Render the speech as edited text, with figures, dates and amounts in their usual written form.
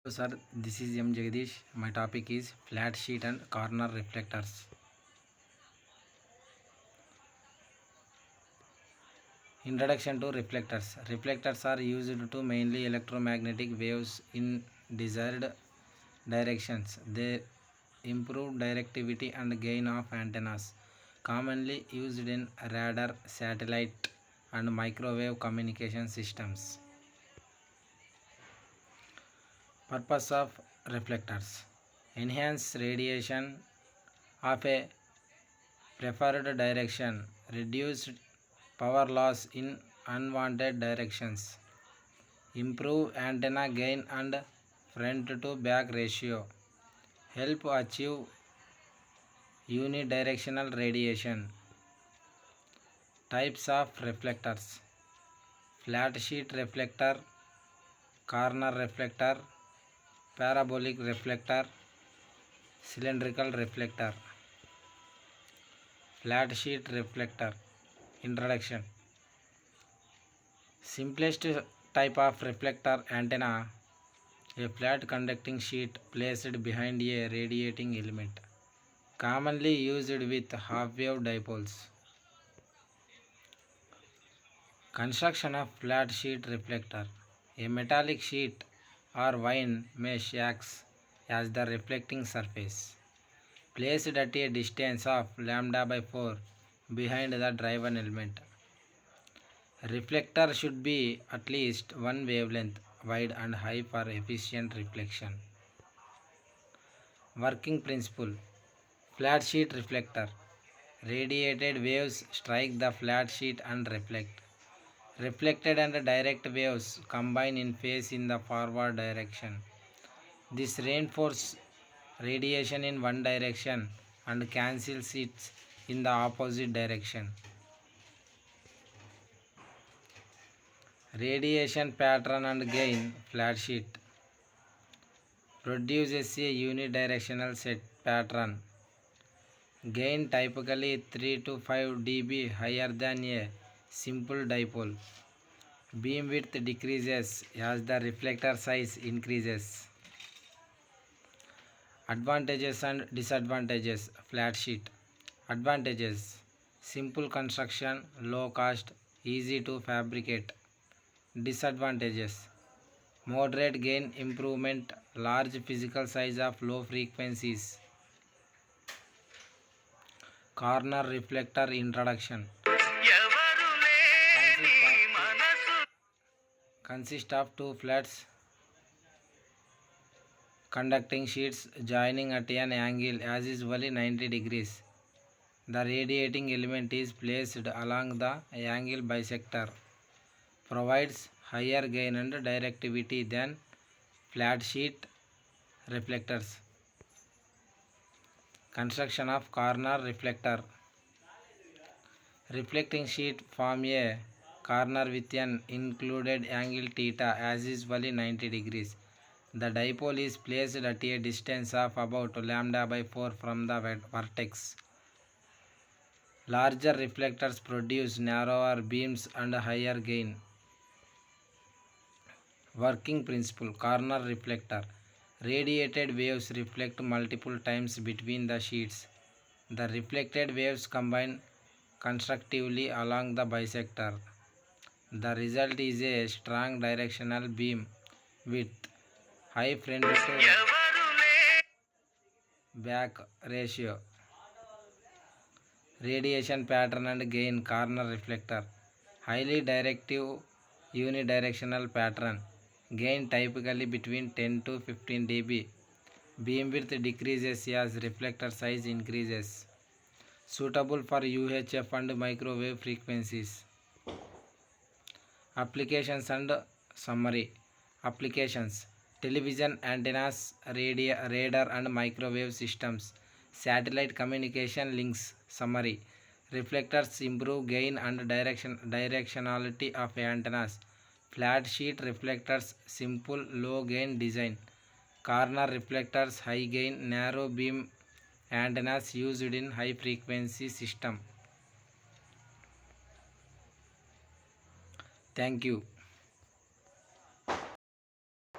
Hello sir, this is M. Jagadish. My topic is flat sheet and corner reflectors. Introduction to reflectors. Reflectors are used to mainly electromagnetic waves in desired directions. They improve directivity and gain of antennas. Commonly used in radar, satellite, and microwave communication systems. Purpose of reflectors: enhance radiation of a preferred direction, reduce power loss in unwanted directions, improve antenna gain and front to back ratio, help achieve unidirectional radiation. Types of reflectors: flat sheet reflector, corner reflector, parabolic reflector, cylindrical reflector. Flat sheet reflector. Introduction. Simplest type of reflector antenna: a flat conducting sheet placed behind a radiating element, commonly used with half-wave dipoles. Construction of flat sheet reflector: a metallic sheet or wire mesh acts as the reflecting surface, placed at a distance of λ/4 behind the driven element. Reflector should be at least one wavelength wide and high for efficient reflection. Working principle: flat sheet reflector. Radiated waves strike the flat sheet and reflect. Reflected and direct waves combine in phase in the forward direction. This reinforces radiation in one direction and cancels it in the opposite direction. Radiation pattern and gain: flat sheet produces a unidirectional set pattern. Gain typically 3 to 5 dB higher than a simple dipole. Beam width decreases as the reflector size increases. Advantages and disadvantages: flat sheet. Advantages: simple construction, low cost, easy to fabricate. Disadvantages: moderate gain improvement, large physical size of low frequencies. Corner reflector. Introduction. Consist of two flats conducting sheets joining at an angle as usually 90 degrees. The radiating element is placed along the angle bisector. Provides higher gain and directivity than flat sheet reflectors. Construction of corner reflector. Reflecting sheet form a corner with an included angle theta as usually 90 degrees. The dipole is placed at a distance of about λ/4 from the vertex. Larger reflectors produce narrower beams and higher gain. Working principle: corner reflector. Radiated waves reflect multiple times between the sheets. The reflected waves combine constructively along the bisector. The result is a strong directional beam with high front to back ratio. Radiation pattern and gain: corner reflector. Highly directive unidirectional pattern. Gain typically between 10 to 15 dB. Beam width decreases as reflector size increases. Suitable for UHF and microwave frequencies. Applications and summary. Applications: television antennas, radar and microwave systems, satellite communication links. Summary: reflectors improve gain and directionality of antennas. Flat sheet reflectors, simple low gain design. Corner reflectors, high gain narrow beam antennas used in high frequency system. Thank you.